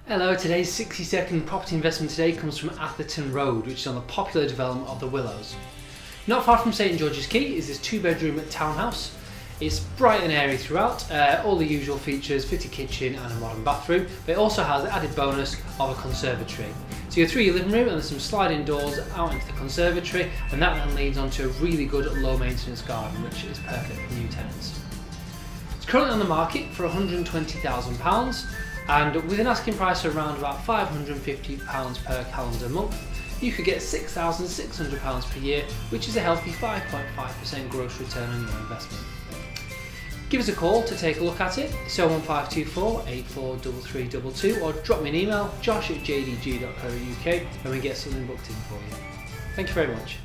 Hello, today's 60-second property investment today comes from Atherton Road, which is on the popular development of the Willows. Not far from St George's Quay is this 2-bedroom townhouse. It's bright and airy throughout, all the usual features, fitted kitchen and a modern bathroom, but it also has the added bonus of a conservatory. So you go through your living room and there's some sliding doors out into the conservatory, and that then leads onto a really good low maintenance garden, which is perfect for new tenants. It's currently on the market for £120,000, and with an asking price of around about £550 per calendar month, you could get £6,600 per year, which is a healthy 5.5% gross return on your investment. Give us a call to take a look at it, 01524 843322, or drop me an email, josh@jdg.co.uk, and we get something booked in for you. Thank you very much.